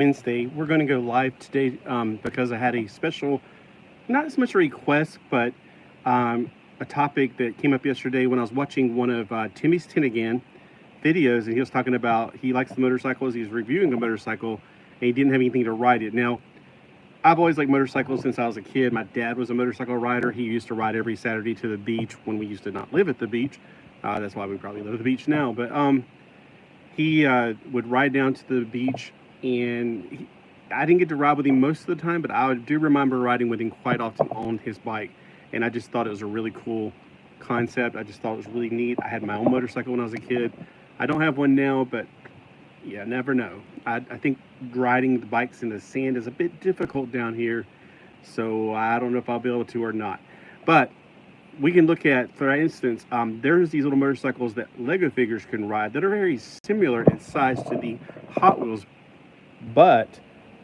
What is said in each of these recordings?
Wednesday. We're going to go live today because I had a special, not as much a request, but a topic that came up yesterday when I was watching one of Timmy's Tinnigan videos, and he was talking about he likes the motorcycles. He was reviewing a motorcycle, and he didn't have anything to ride it. Now, I've always liked motorcycles since I was a kid. My dad was a motorcycle rider. He used to ride every Saturday to the beach when we used to not live at the beach. That's why we probably live at the beach now. But he would ride down to the beach, and I didn't get to ride with him most of the time, but I do remember riding with him quite often on his bike. And I just thought it was a really cool concept. I just thought it was really neat. I had my own motorcycle when I was a kid. I don't have one now, but yeah, never know. I think riding the bikes in the sand is a bit difficult down here, so I don't know if I'll be able to or not. But we can look at, for instance, there's these little motorcycles that Lego figures can ride that are very similar in size to the Hot Wheels, but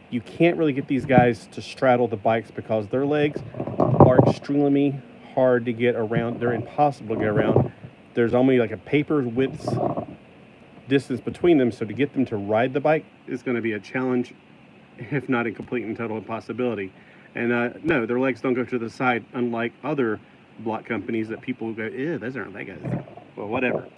you can't really get these guys to straddle the bikes because their legs are extremely hard to get around. They're impossible to get around. There's only like a paper width distance between them, so to get them to ride the bike is going to be a challenge, if not a complete and total impossibility. And no, their legs don't go to the side, unlike other block companies that people go, ew, those aren't Legos. Well, whatever.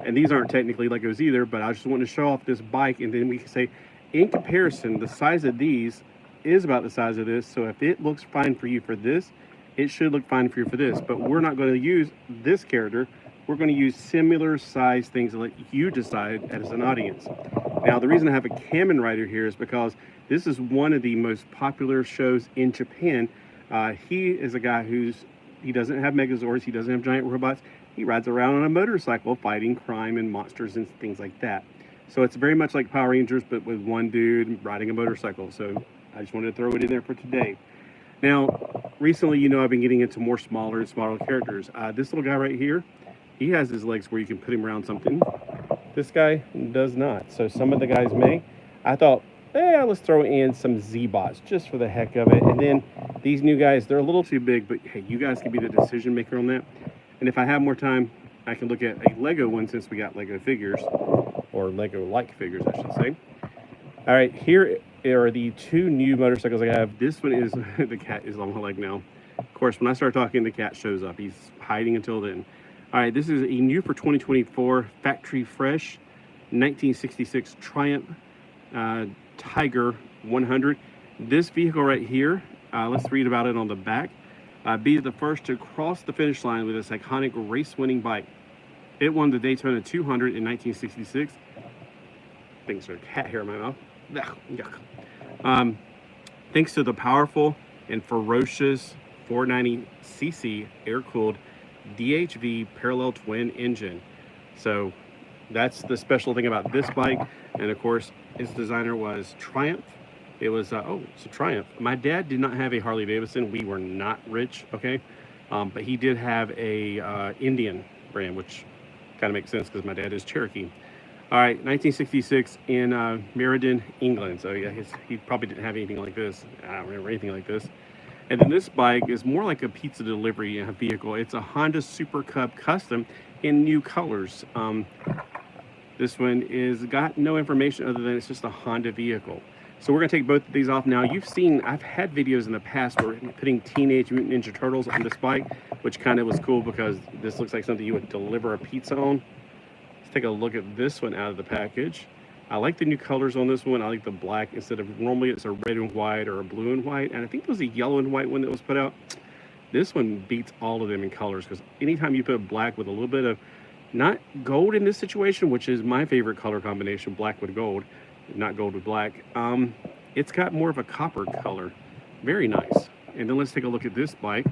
And these aren't technically Legos either, but I just wanted to show off this bike, and then we can say, in comparison, the size of these is about the size of this, so if it looks fine for you for this, it should look fine for you for this. But we're not going to use this character. We're going to use similar size things and let you decide as an audience. Now, the reason I have a Kamen Rider here is because this is one of the most popular shows in Japan. He is a guy he doesn't have Megazords, he doesn't have giant robots. He rides around on a motorcycle fighting crime and monsters and things like that. So it's very much like Power Rangers, but with one dude riding a motorcycle. So I just wanted to throw it in there for today. Now, recently, I've been getting into more smaller and smaller characters. This little guy right here, he has his legs where you can put him around something. This guy does not. So some of the guys may. I thought, let's throw in some Z-Bots just for the heck of it. And then these new guys, they're a little too big, but hey, you guys can be the decision maker on that. And if I have more time, I can look at a Lego one since we got Lego figures, or Lego-like figures, I should say. All right, here are the two new motorcycles I have. This one is, the cat is on my leg now. Of course, when I start talking, the cat shows up. He's hiding until then. All right, this is a new for 2024 Factory Fresh 1966 Triumph Tiger 100. This vehicle right here, let's read about it on the back. Be the first to cross the finish line with this iconic race-winning bike. It won the Daytona 200 in 1966. Thanks for a cat hair in my mouth. Yuck. Thanks to the powerful and ferocious 490cc air-cooled DHV parallel twin engine. So that's the special thing about this bike. And of course, its designer was Triumph. It was it's a Triumph. My dad did not have a Harley Davidson. We were not rich, okay, but he did have a Indian brand, which kind of makes sense because my dad is Cherokee. All right, 1966 in Meriden, England. So yeah, he probably didn't have anything like this. I don't remember anything like this. And then this bike is more like a pizza delivery vehicle. It's a Honda Super Cub Custom in new colors. This one is got no information other than it's just a Honda vehicle. So we're gonna take both of these off now. You've seen, I've had videos in the past where putting Teenage Mutant Ninja Turtles on this bike, which kind of was cool because this looks like something you would deliver a pizza on. Let's take a look at this one out of the package. I like the new colors on this one. I like the black instead of, normally it's a red and white or a blue and white. And I think it was a yellow and white one that was put out. This one beats all of them in colors because anytime you put black with a little bit of, not gold in this situation, which is my favorite color combination, black with gold, not gold with black, it's got more of a copper color. Very nice. And then let's take a look at this bike.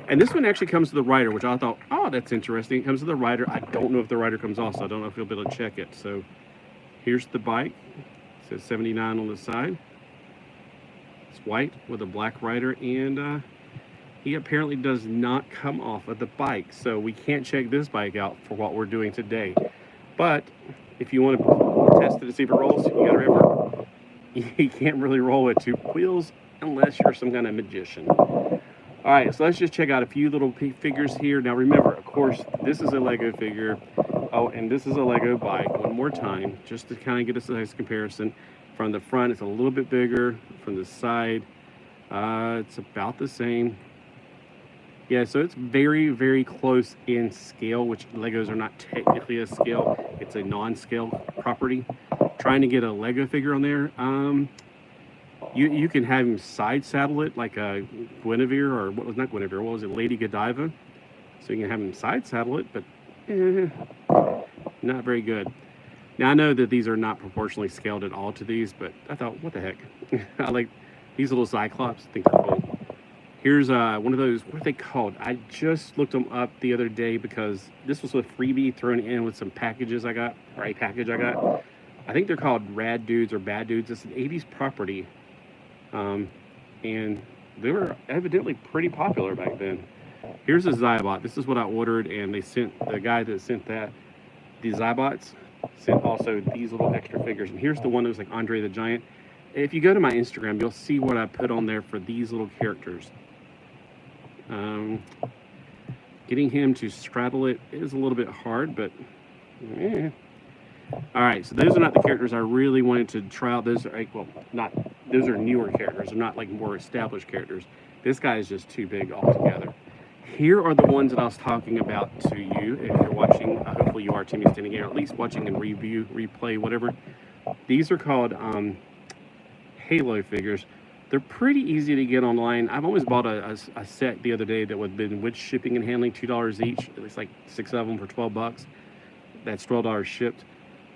And this one actually comes to the rider, which I thought, oh, that's interesting. It comes to the rider. I don't know if the rider comes off, so I don't know if you'll be able to check it. So here's the bike. It says 79 on the side. It's white with a black rider, and he apparently does not come off of the bike. So we can't check this bike out for what we're doing today. But if you want to test it to see if it rolls, you gotta remember, you can't really roll with two wheels unless you're some kind of magician. All right, so let's just check out a few little figures here. Now remember, of course, this is a Lego figure. Oh, and this is a Lego bike. One more time, just to kind of get a size comparison. From the front, it's a little bit bigger. From the side, it's about the same. Yeah, so it's very, very close in scale, which Legos are not technically a scale. It's a non-scale property. Trying to get a Lego figure on there. You can have him side saddle it like a Guinevere, or not Guinevere, what was it, Lady Godiva? So you can have him side saddle it, but not very good. Now I know that these are not proportionally scaled at all to these, but I thought, what the heck? I like these little Cyclops. I think they're cool. Here's one of those, what are they called? I just looked them up the other day because this was a freebie thrown in with some packages I got, or a package I got. I think they're called Rad Dudes or Bad Dudes. It's an 80s property. And they were evidently pretty popular back then. Here's a Zybot. This is what I ordered, and they sent, the guy that sent that, the Zybots, sent also these little extra figures. And here's the one that was like Andre the Giant. If you go to my Instagram, you'll see what I put on there for these little characters. Getting him to straddle it is a little bit hard, but all right, so those are not the characters I really wanted to try out. Those are, well, not, those are newer characters. They're not like more established characters. This guy is just too big altogether. Here are the ones that I was talking about to you. If you're watching, hopefully you are, Timmy's Standing Here, or at least watching and replay, whatever. These are called Halo figures. They're pretty easy to get online. I've almost bought a set the other day that would have been with shipping and handling, $2 each. At least like 6 of them for $12. That's $12 shipped.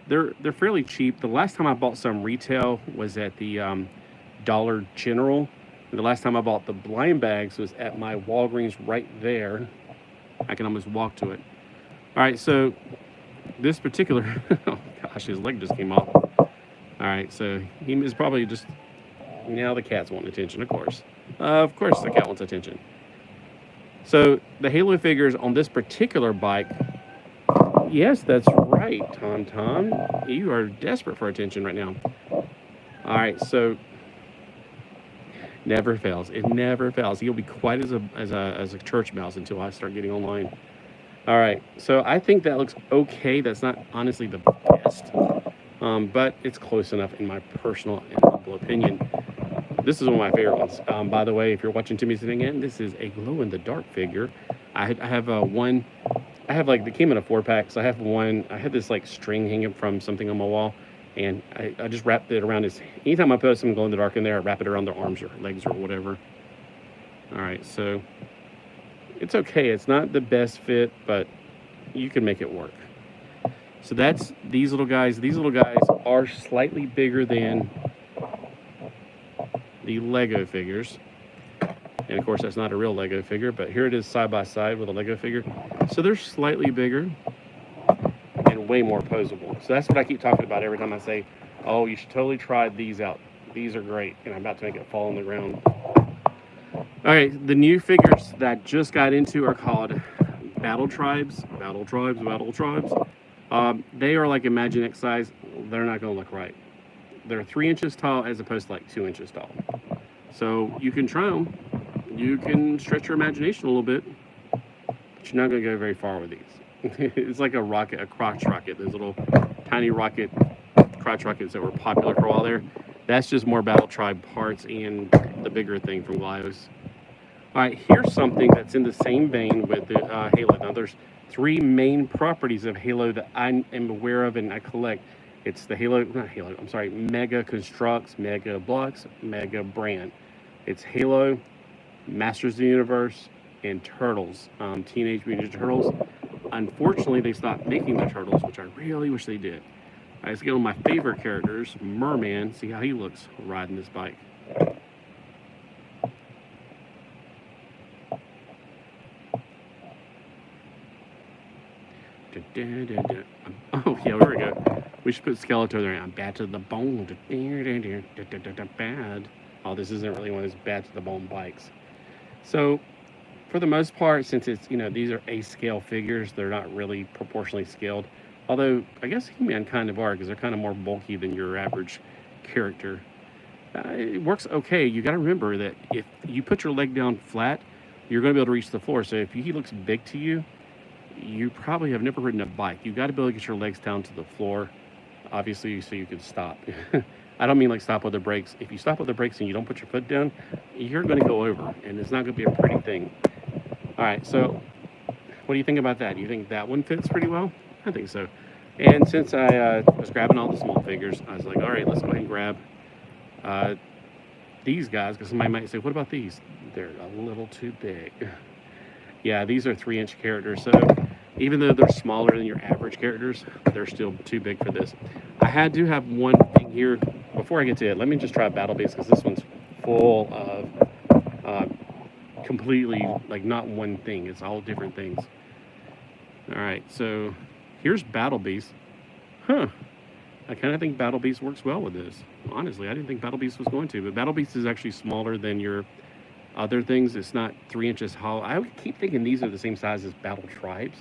They're fairly cheap. The last time I bought some retail was at the Dollar General. And the last time I bought the blind bags was at my Walgreens right there. I can almost walk to it. All right, so this particular, oh gosh, his leg just came off. All right, so he is probably just, now the cat's wanting attention, of course. Of course the cat wants attention. So the Halo figures on this particular bike, yes, that's right, Tom. You are desperate for attention right now. All right, so never fails. It never fails. He'll be quiet as a church mouse until I start getting online. All right, so I think that looks okay. That's not honestly the best, but it's close enough in my personal and humble opinion. This is one of my favorite ones. By the way, if you're watching Timmy sitting in, this is a glow-in-the-dark figure. I have one. I have like, they came in a 4-pack, so I have one. I had this like string hanging from something on my wall, and I just wrapped it around his, anytime I put some glow-in-the-dark in there, I wrap it around their arms or legs or whatever. All right, so it's okay. It's not the best fit, but you can make it work. So that's these little guys. These little guys are slightly bigger than the Lego figures. And of course, that's not a real Lego figure, but here it is side by side with a Lego figure. So they're slightly bigger and way more posable. So that's what I keep talking about every time I say, oh, you should totally try these out. These are great. And I'm about to make it fall on the ground. All right, the new figures that I just got into are called Battle Tribes. Battle Tribes. They are like Imaginext size. They're not going to look right. They're 3 inches tall as opposed to like 2 inches tall. So you can try them. You can stretch your imagination a little bit, but you're not going to go very far with these. It's like a rocket, a crotch rocket. Those little tiny rocket crotch rockets that were popular for a while there. That's just more Battle Tribe parts and the bigger thing from Glios. All right, here's something that's in the same vein with the Halo. Now, there's 3 main properties of Halo that I am aware of and I collect. It's the Mega Constructs, Mega Blocks, Mega Brand. It's Halo, Masters of the Universe, and Turtles, Teenage Mutant Ninja Turtles. Unfortunately, they stopped making the Turtles, which I really wish they did. All right, let's get on my favorite characters, Merman. See how he looks riding this bike. Oh, yeah, there we go. We should put Skeletor there. I'm bad to the bone. Bad. Oh, this isn't really one of those bad to the bone bikes. So, for the most part, since it's, these are A-scale figures, they're not really proportionally scaled. Although, I guess He-Man kind of are, because they're kind of more bulky than your average character. It works okay. You got to remember that if you put your leg down flat, you're going to be able to reach the floor. So if he looks big to you, you probably have never ridden a bike. You got to be able to get your legs down to the floor, obviously, so you can stop. I don't mean like stop with the brakes. If you stop with the brakes and you don't put your foot down, you're going to go over, and it's not going to be a pretty thing. All right, so what do you think about that? You think that one fits pretty well? I think so. And since I was grabbing all the small figures, I was like, all right, let's go ahead and grab these guys, because somebody might say, what about these? They're a little too big. Yeah, these are 3-inch characters, so even though they're smaller than your average characters, they're still too big for this. I had to have one thing here. Before I get to it, let me just try Battle Beast, because this one's full of completely, like, not one thing. It's all different things. All right, so here's Battle Beast. Huh. I kind of think Battle Beast works well with this. Honestly, I didn't think Battle Beast was going to, but Battle Beast is actually smaller than your other things. It's not 3 inches hollow. I would keep thinking these are the same size as Battle Tribes,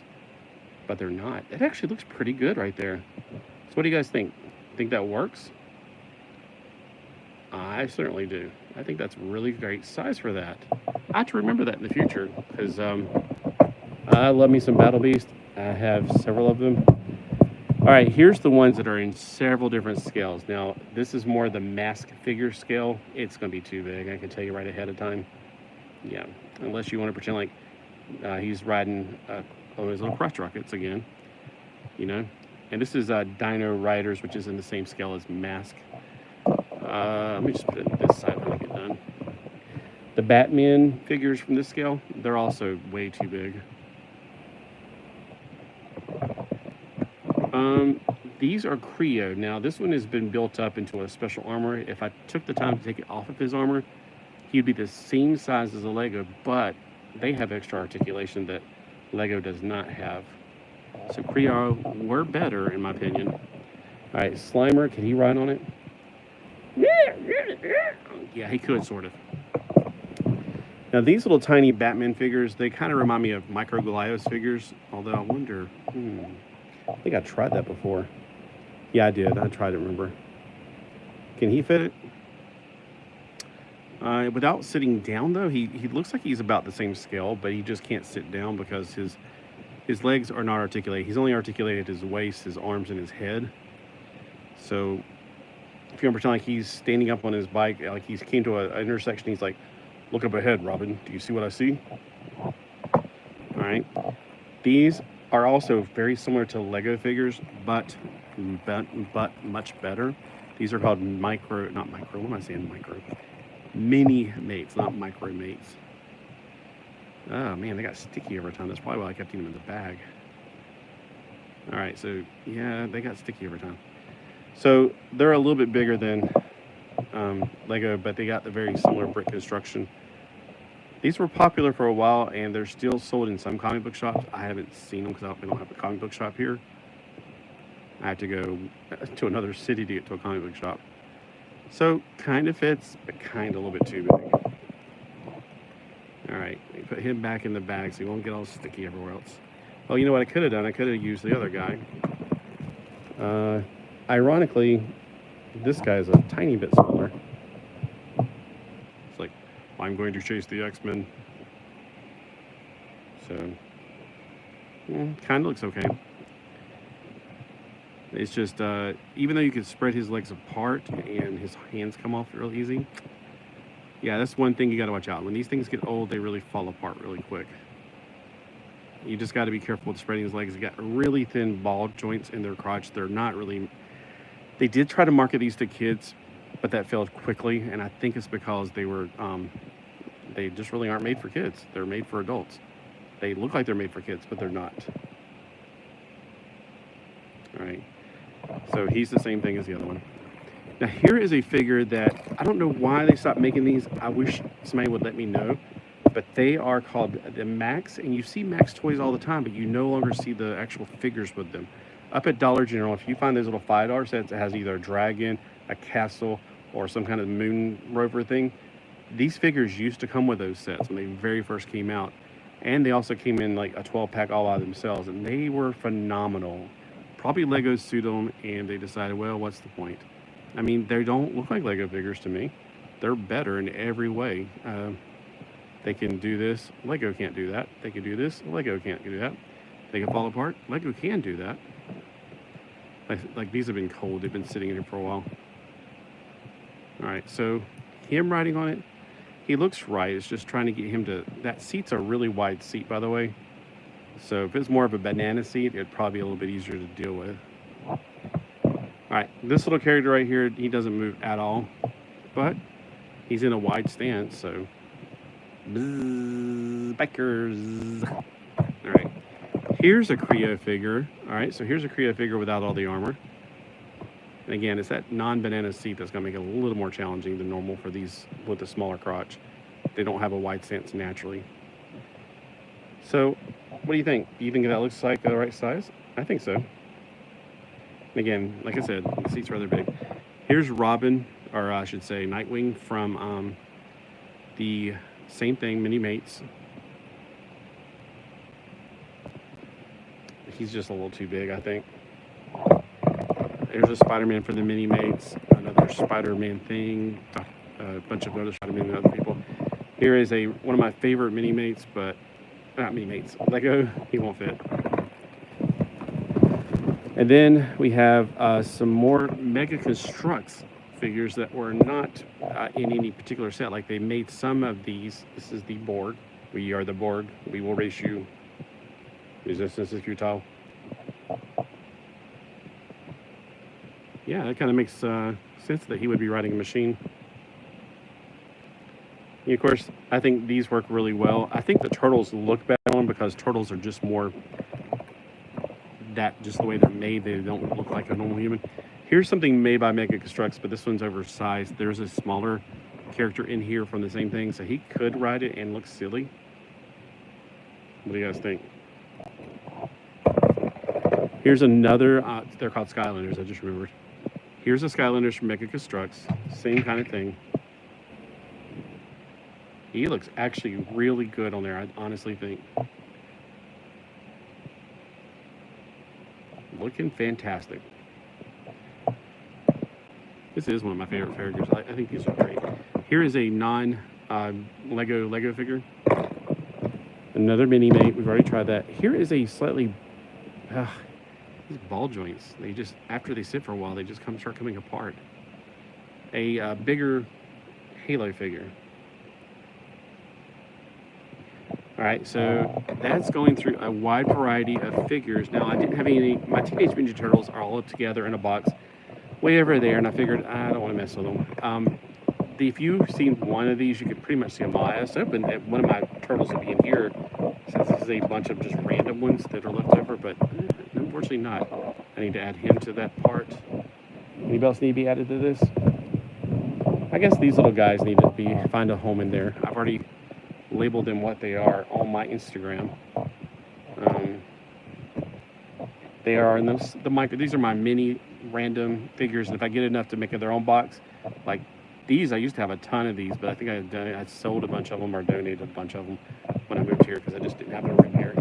but they're not. It actually looks pretty good right there. So what do you guys think? Think that works? I certainly do. I think that's really great size for that. I have to remember that in the future, because I love me some Battle Beast. I have several of them. All right, here's the ones that are in several different scales. Now, this is more the mask figure scale. It's going to be too big, I can tell you right ahead of time. Yeah, unless you want to pretend like he's riding on his little crotch rockets again, you know. And this is Dino Riders, which is in the same scale as mask. Let me just put it on this side when I get done. The Batman figures from this scale, they're also way too big. These are Creo. Now, this one has been built up into a special armor. If I took the time to take it off of his armor, he'd be the same size as a Lego, but they have extra articulation that Lego does not have. So Creo were better, in my opinion. All right, Slimer, can he ride on it? Yeah, he could, sort of. Now, these little tiny Batman figures, they kind of remind me of Micro Goliath figures, although I wonder, I think I tried that before. Yeah, I did. I tried it, remember. Can he fit it? Without sitting down, though, he looks like he's about the same scale, but he just can't sit down because his legs are not articulated. He's only articulated his waist, his arms, and his head. So if you want to pretend like he's standing up on his bike, like he came to an intersection, he's like, look up ahead, Robin. Do you see what I see? All right. These are also very similar to Lego figures, but much better. These are called mini mates, not micro mates. Oh man, they got sticky over time. That's probably why I kept them in the bag. All right, so yeah, they got sticky over time. So they're a little bit bigger than Lego, but they got the very similar brick construction. These were popular for a while, and they're still sold in some comic book shops. I haven't seen them because we don't have a comic book shop here. I have to go to another city to get to a comic book shop. So, kind of fits, but kind of a little bit too big. All right, let me put him back in the bag so he won't get all sticky everywhere else. Well, you know what I could have done? I could have used the other guy. Ironically, this guy is a tiny bit smaller. It's like, I'm going to chase the X-Men. So, kind of looks okay. It's just, even though you could spread his legs apart and his hands come off real easy, yeah, that's one thing you got to watch out. When these things get old, they really fall apart really quick. You just got to be careful with spreading his legs. They got really thin ball joints in their crotch. They're not really... They did try to market these to kids, but that failed quickly, and I think it's because they were... they just really aren't made for kids. They're made for adults. They look like they're made for kids, but they're not. All right. So he's the same thing as the other one. Now here is a figure that I don't know why they stopped making these. I wish somebody would let me know. But they are called the Max, and you see Max toys all the time, but you no longer see the actual figures with them. Up at Dollar General, if you find those little $5 sets that has either a dragon, a castle, or some kind of moon rover thing, these figures used to come with those sets when they very first came out. And they also came in like a 12-pack all by themselves, and they were phenomenal. Probably Legos sued them, and they decided, well, what's the point? I mean, they don't look like Lego figures to me. They're better in every way. They can do this. Lego can't do that. They can do this. Lego can't do that. They can fall apart. Lego can do that. Like these have been cold. They've been sitting in here for a while. All right, so him riding on it, he looks right. It's just trying to get him to, that seat's a really wide seat, by the way. So if it's more of a banana seat, it'd probably be a little bit easier to deal with. All right, this little character right here, he doesn't move at all, but he's in a wide stance, so bzz, bikers. All right, here's a Creo figure. All right, so here's a Creo figure without all the armor. And again, it's that non-banana seat that's going to make it a little more challenging than normal for these with a smaller crotch. They don't have a wide stance naturally. So, what do you think? Do you think that looks like the right size? I think so. And again, like I said, the seat's rather big. Here's Robin, or I should say Nightwing from the same thing, Mini Mates. He's just a little too big, I think. There's a Spider-Man for the Mini Mates, another Spider-Man thing, a bunch of other Spider-Man and other people. Here is one of my favorite Mini Mates, but not Mini Mates, Lego. He won't fit. And then we have some more Mega Constructs figures that were not in any particular set. Like they made some of these. This is the Borg. We are the Borg. We will race you. Resistance is futile. Yeah, that kind of makes sense that he would be riding a machine. And of course, I think these work really well. I think the turtles look better on because turtles are just more just the way they're made. They don't look like a normal human. Here's something made by Mega Constructs, but this one's oversized. There's a smaller character in here from the same thing, so he could ride it and look silly. What do you guys think? Here's another, they're called Skylanders, I just remembered. Here's a Skylanders from Mega Constructs, same kind of thing. He looks actually really good on there, I honestly think. Looking fantastic. This is one of my favorite figures. I think these are great. Here is a non-Lego figure. Another Mini Mate, we've already tried that. Here is a slightly, these ball joints, they just, after they sit for a while, they just start coming apart. A bigger Halo figure. All right, so that's going through a wide variety of figures. Now, I didn't have any, my Teenage Mutant Ninja Turtles are all together in a box way over there, and I figured I don't want to mess with them. If you've seen one of these, you could pretty much see them all. I was hoping that one of my turtles would be in here, since this is a bunch of just random ones that are left over, but unfortunately not. I need to add him to that part. Anybody else need to be added to this? I guess these little guys need to find a home in there. I've already labeled them what they are on my Instagram. They are in these are my mini random figures, and if I get enough to make their own box, like these, I used to have a ton of these, but I think I sold a bunch of them or donated a bunch of them when I moved here because I just didn't have no room here.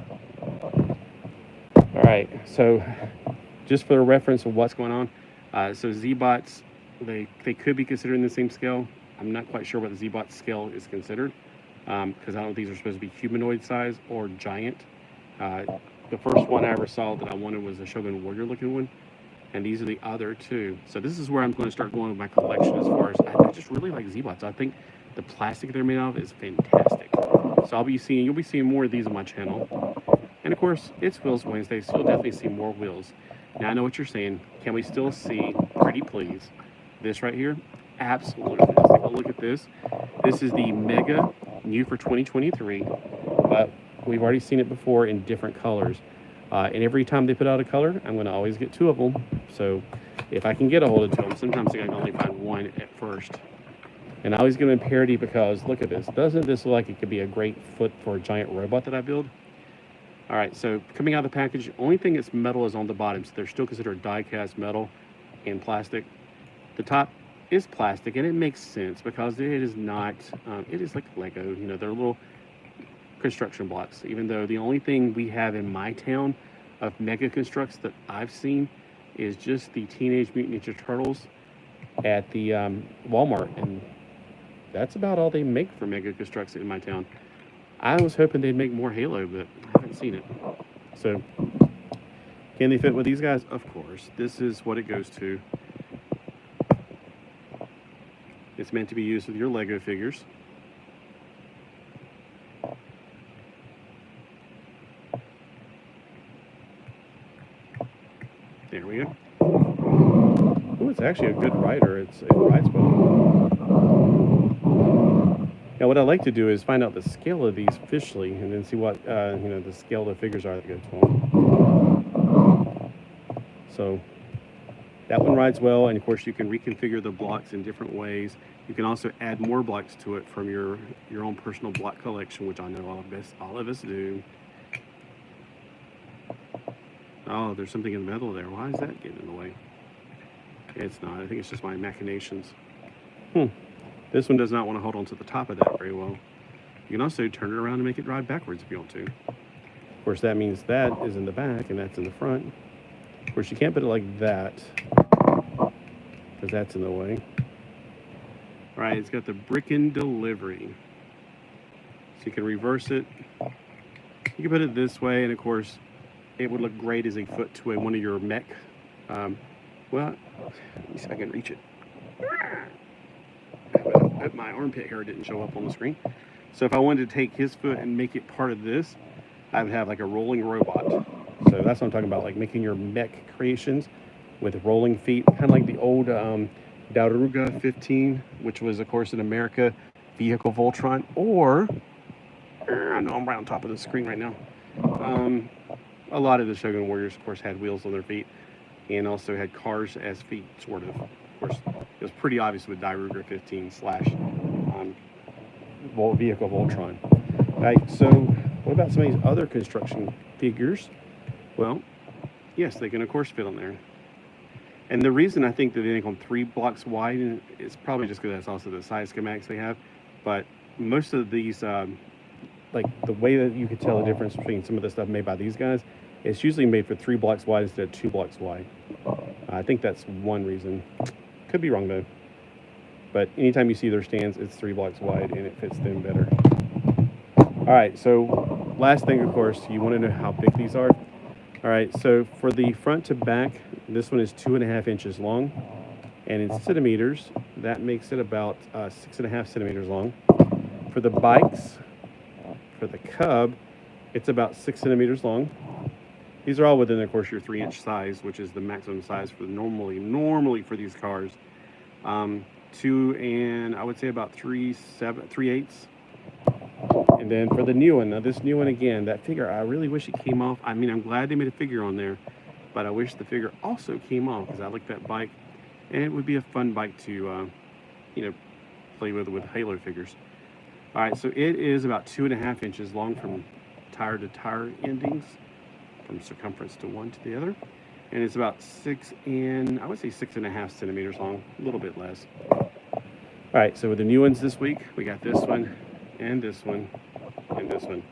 All right, so just for a reference of what's going on, so Z-Bots, they could be considered in the same scale. I'm not quite sure what the Z-Bot scale is considered because I don't know if these are supposed to be humanoid size or giant. The first one I ever saw that I wanted was a Shogun Warrior looking one, and these are the other two. So this is where I'm going to start going with my collection as far as, I just really like Z-Bots. I think the plastic they're made of is fantastic. So you'll be seeing more of these on my channel. And of course, it's Wheels Wednesday, so you'll definitely see more wheels. Now I know what you're saying. Can we still see, pretty please, this right here? Absolutely. Let's take a look at this. This is the Mega new for 2023. We've already seen it before in different colors. And every time they put out a color, I'm going to always get two of them. So if I can get a hold of two of them, sometimes I can only find one at first. And I always give them parity because look at this. Doesn't this look like it could be a great foot for a giant robot that I build? All right, so coming out of the package, the only thing that's metal is on the bottom. So they're still considered die-cast metal and plastic. The top is plastic, and it makes sense because it is not, it is like Lego. You know, they're little construction blocks, even though the only thing we have in my town of Mega Constructs that I've seen is just the Teenage Mutant Ninja Turtles at the Walmart, and that's about all they make for Mega Constructs in my town. I was hoping they'd make more Halo, but I haven't seen it. So, can they fit with these guys? Of course. This is what it goes to. It's meant to be used with your Lego figures. There we go. Oh, it's actually a good rider. It rides well. Now, what I like to do is find out the scale of these officially, and then see what the scale of the figures are that go to them. So that one rides well, and of course you can reconfigure the blocks in different ways. You can also add more blocks to it from your own personal block collection, which I know all of us do. Oh, there's something in the middle there. Why is that getting in the way? It's not. I think it's just my machinations. This one does not want to hold on to the top of that very well. You can also turn it around and make it ride backwards if you want to. Of course, that means that is in the back and that's in the front. Of course, you can't put it like that because that's in the way. All right, it's got the brick and delivery. So you can reverse it. You can put it this way, and of course, it would look great as a foot to one of your mech. Well, let me see if I can reach it. My armpit hair didn't show up on the screen. So if I wanted to take his foot and make it part of this, I would have like a rolling robot. So that's what I'm talking about, like making your mech creations with rolling feet, kind of like the old Daruga 15, which was, of course, in America, vehicle Voltron, or I know I'm right on top of the screen right now. A lot of the Shogun warriors, of course, had wheels on their feet and also had cars as feet, sort of. Of course, it was pretty obvious with Daruga 15 slash vehicle Voltron. All right, so what about some of these other construction figures? Well, yes, they can, of course, fit on there. And the reason I think that they make them 3 blocks wide is probably just because that's also the size schematics they have. But most of these, like the way that you could tell the difference between some of the stuff made by these guys, it's usually made for 3 blocks wide instead of 2 blocks wide. I think that's one reason. Could be wrong though. But anytime you see their stands, it's 3 blocks wide and it fits them better. All right, so last thing, of course, you want to know how big these are. All right, so for the front to back, this one is 2.5 inches long, and in centimeters, that makes it about 6.5 centimeters long. For the bikes, for the Cub, it's about 6 centimeters long. These are all within, of course, your 3-inch size, which is the maximum size for normally for these cars. 2 and I would say about 3/8. And then for the new one, now this new one again, that figure, I really wish it came off. I mean, I'm glad they made a figure on there, but I wish the figure also came off because I like that bike, and it would be a fun bike to, play with Halo figures. All right, so it is about 2.5 inches long from tire to tire endings, from circumference to one to the other, and it's about 6.5 centimeters long, a little bit less. All right, so with the new ones this week, we got this one, and this one, and this one.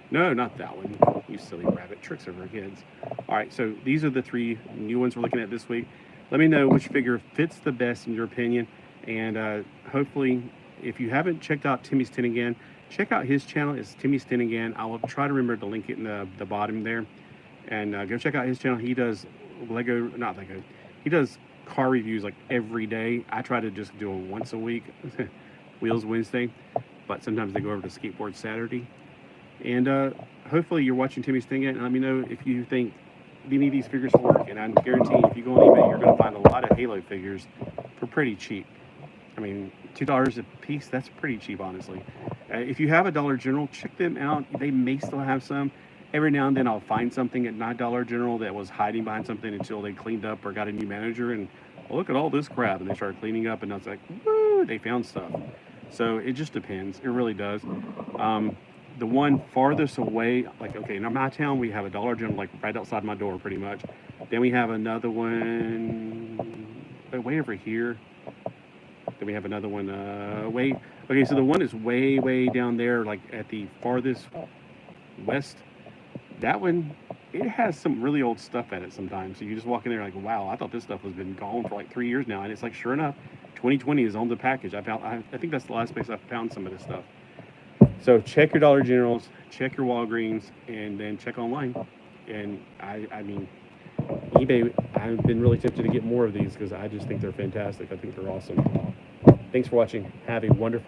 No, not that one. You silly rabbit, tricks over kids. All right, so these are the 3 new ones we're looking at this week. Let me know which figure fits the best in your opinion, and hopefully, if you haven't checked out Timmy's Tin Again, check out his channel. It's Timmy's Tin Again. I will try to remember to link it in the bottom there, and go check out his channel. He does he does car reviews like every day. I try to just do them once a week, Wheels Wednesday, but sometimes they go over to Skateboard Saturday. And hopefully you're watching Timmy's Thing and let me know if you think any of these figures work. And I guarantee if you go on eBay, you're going to find a lot of Halo figures for pretty cheap. I mean, $2 a piece, that's pretty cheap, honestly. If you have a Dollar General, check them out. They may still have some. Every now and then I'll find something at my Dollar General that was hiding behind something until they cleaned up or got a new manager. And well, look at all this crap. And they started cleaning up and I was like, woo, they found stuff. So it just depends. It really does. The one farthest away, like, okay, in my town, we have a Dollar General, like, right outside my door, pretty much. Then we have another one way over here. Then we have another one okay, so the one is way down there, like, at the farthest west. That one, it has some really old stuff at it sometimes. So you just walk in there like, wow, I thought this stuff has been gone for like 3 years now. And it's like, sure enough, 2020 is on the package. I think that's the last place I found some of this stuff. So check your Dollar Generals, check your Walgreens, and then check online. And I mean, eBay, I've been really tempted to get more of these because I just think they're fantastic. I think they're awesome. Thank Thanks for watching. Have a wonderful